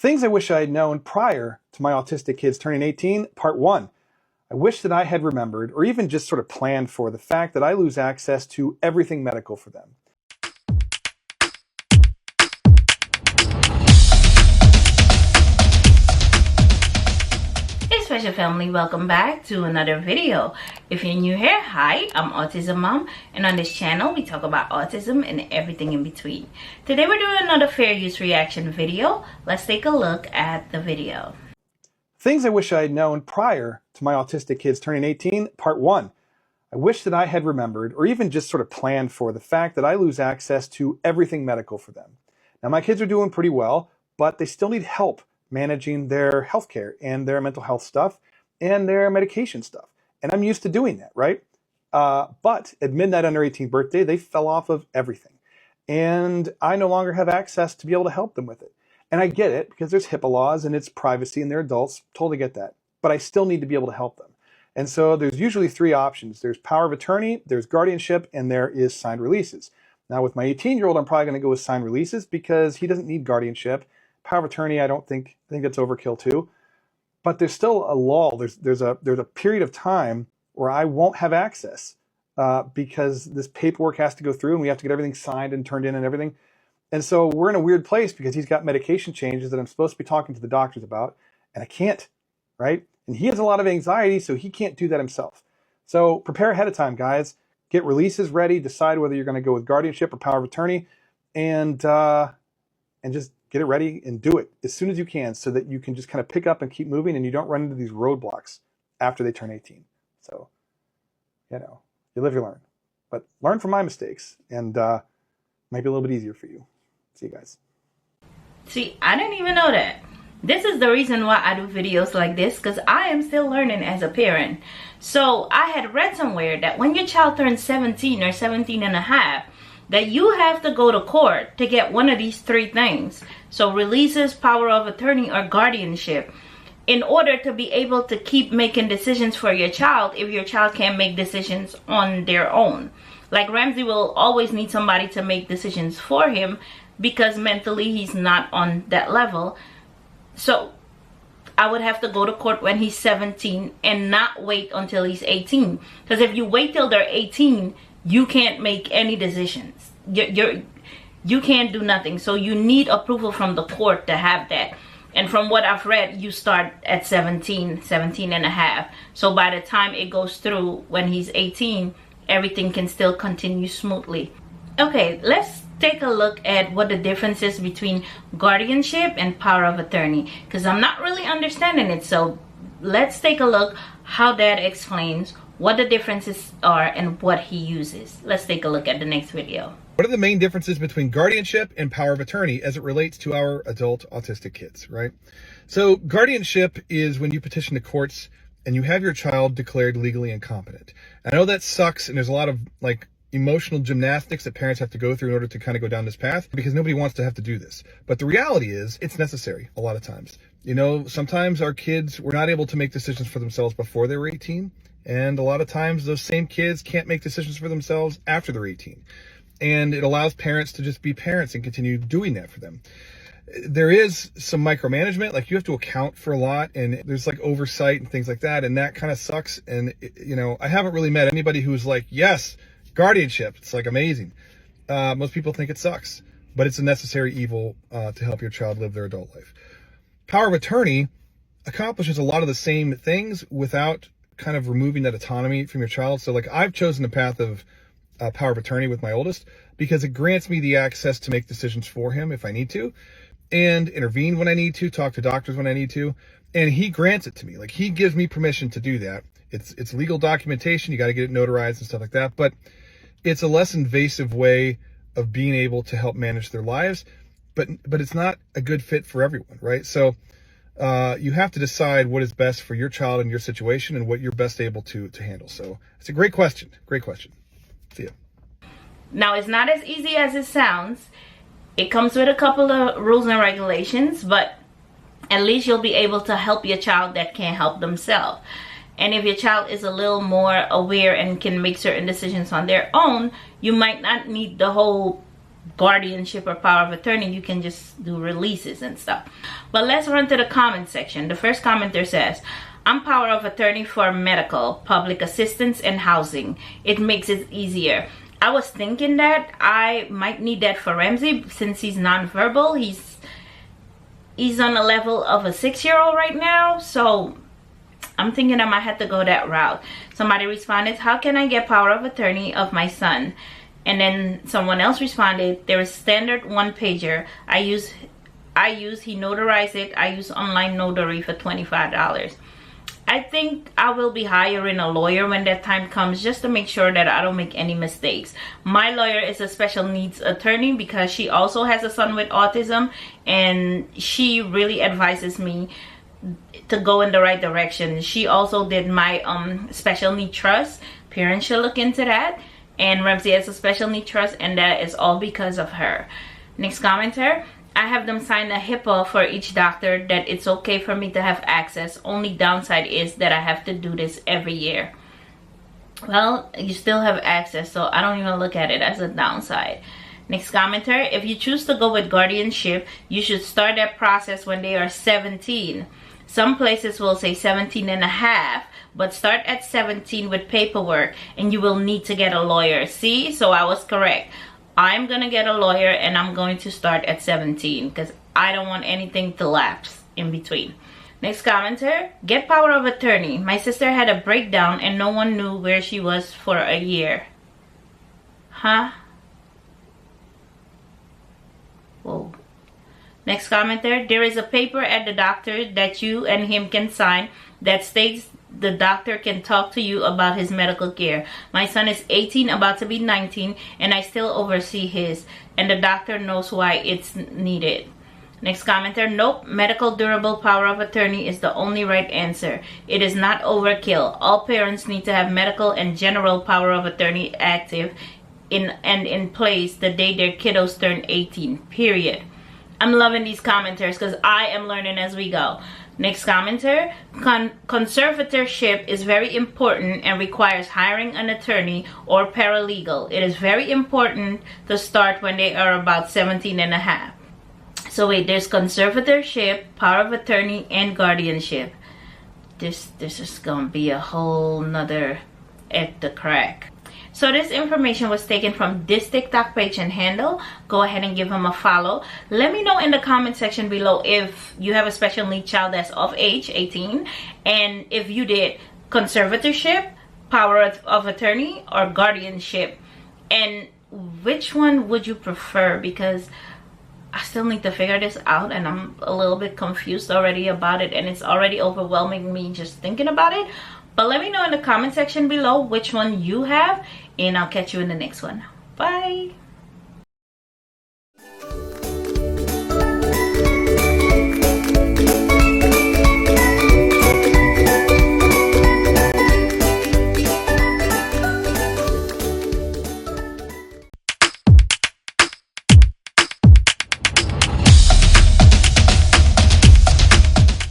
Things I wish I had known prior to my autistic kids turning 18, part 1. I wish that I had remembered, or even just sort of planned for, the fact that I lose access to everything medical for them. Hey special family, welcome back to another video. If you're new here, hi, I'm AutismMom, and on this channel we talk about autism and everything in between. Today we're doing another fair use reaction video. Let's take a look at the video. Things I wish I had known prior to my autistic kids turning 18, part 1. I wish that I had remembered, or even just sort of planned for, the fact that I lose access to everything medical for them. Now my kids are doing pretty well, but they still need help managing their healthcare and their mental health stuff and their medication stuff. And I'm used to doing that, right? But at midnight on their 18th birthday, they fell off of everything. And I no longer have access to be able to help them with it. And I get it, because there's HIPAA laws and it's privacy and they're adults. Totally get that. But I still need to be able to help them. And so there's usually 3 options. There's power of attorney, there's guardianship, and there is signed releases. Now with my 18-year-old, I'm probably going to go with signed releases because he doesn't need guardianship. Power of attorney, I think that's overkill too. But there's still a lull. There's a period of time where I won't have access because this paperwork has to go through and we have to get everything signed and turned in and everything. And so we're in a weird place because he's got medication changes that I'm supposed to be talking to the doctors about, and I can't, right? And he has a lot of anxiety, so he can't do that himself. So prepare ahead of time, guys. Get releases ready. Decide whether you're going to go with guardianship or power of attorney, and just get it ready and do it as soon as you can so that you can just kind of pick up and keep moving and you don't run into these roadblocks after they turn 18. So, you live, you learn. But learn from my mistakes, and might be a little bit easier for you. See you guys. See, I didn't even know that. This is the reason why I do videos like this, because I am still learning as a parent. So I had read somewhere that when your child turns 17 or 17 and a half, that you have to go to court to get one of these 3 things. So releases, power of attorney, or guardianship, in order to be able to keep making decisions for your child if your child can't make decisions on their own. Like Ramsey will always need somebody to make decisions for him because mentally he's not on that level. So I would have to go to court when he's 17 and not wait until he's 18. Because if you wait till they're 18, you can't make any decisions. You can't do nothing. So you need approval from the court to have that. And from what I've read, you start at 17 and a half. So by the time it goes through when he's 18, everything can still continue smoothly. Okay, let's take a look at what the difference is between guardianship and power of attorney, because I'm not really understanding it. So let's take a look how that explains what the differences are and what he uses. Let's take a look at the next video. What are the main differences between guardianship and power of attorney as it relates to our adult autistic kids, right? So guardianship is when you petition the courts and you have your child declared legally incompetent. I know that sucks, and there's a lot of emotional gymnastics that parents have to go through in order to kind of go down this path, because nobody wants to have to do this. But the reality is it's necessary a lot of times. Sometimes our kids were not able to make decisions for themselves before they were 18. And a lot of times those same kids can't make decisions for themselves after they're 18. And it allows parents to just be parents and continue doing that for them. There is some micromanagement, like you have to account for a lot, and there's oversight and things like that. And that kind of sucks. And, I haven't really met anybody who's like, yes, guardianship, it's amazing. Most people think it sucks, but it's a necessary evil to help your child live their adult life. Power of attorney accomplishes a lot of the same things without kind of removing that autonomy from your child. So I've chosen the path of power of attorney with my oldest because it grants me the access to make decisions for him if I need to, and intervene when I need to, talk to doctors when I need to, and he grants it to me. He gives me permission to do that. It's legal documentation. You got to get it notarized and stuff like that, but it's a less invasive way of being able to help manage their lives, but it's not a good fit for everyone, right? So you have to decide what is best for your child and your situation and what you're best able to handle. So it's a great question. Great question. See ya. Now, it's not as easy as it sounds. It comes with a couple of rules and regulations, but at least you'll be able to help your child that can't help themselves. And if your child is a little more aware and can make certain decisions on their own, you might not need the whole guardianship or power of attorney, you can just do releases and stuff. But let's run to the comment section. The first commenter says, I'm power of attorney for medical, public assistance, and housing. It makes it easier. I was thinking that I might need that for Ramsey since he's nonverbal. He's on the level of a 6-year-old right now, so I'm thinking I might have to go that route. Somebody responded, how can I get power of attorney of my son? And then someone else responded, there is standard one-pager. I use, he notarized it. I use online notary for $25. I think I will be hiring a lawyer when that time comes, just to make sure that I don't make any mistakes. My lawyer is a special needs attorney because she also has a son with autism, and she really advises me to go in the right direction. She also did my special need trust. Parents should look into that. And Ramsey has a special need trust, and that is all because of her. Next commenter, I have them sign a HIPAA for each doctor that it's okay for me to have access. Only downside is that I have to do this every year. Well, you still have access, so I don't even look at it as a downside. Next commenter, if you choose to go with guardianship, you should start that process when they are 17. Some places will say 17 and a half, but start at 17 with paperwork, and you will need to get a lawyer. See, so I was correct. I'm gonna get a lawyer, and I'm going to start at 17 because I don't want anything to lapse in between. Next commenter, get power of attorney. My sister had a breakdown and no one knew where she was for a year. Huh? Whoa. Next commenter, there is a paper at the doctor that you and him can sign that states the doctor can talk to you about his medical care. My son is 18, about to be 19, and I still oversee his, and the doctor knows why it's needed. Next commenter, nope, medical durable power of attorney is the only right answer. It is not overkill. All parents need to have medical and general power of attorney active in place the day their kiddos turn 18, period. I'm loving these commenters because I am learning as we go. Next commenter, conservatorship is very important and requires hiring an attorney or paralegal. It is very important to start when they are about 17 and a half. So wait, there's conservatorship, power of attorney, and guardianship. This is gonna be a whole nother egg to crack. So this information was taken from this TikTok page and handle. Go ahead and give them a follow. Let me know in the comment section below if you have a special needs child that's of age 18, and if you did conservatorship, power of attorney, or guardianship, and which one would you prefer, because I still need to figure this out and I'm a little bit confused already about it, and it's already overwhelming me just thinking about it. But let me know in the comment section below which one you have, and I'll catch you in the next one. Bye.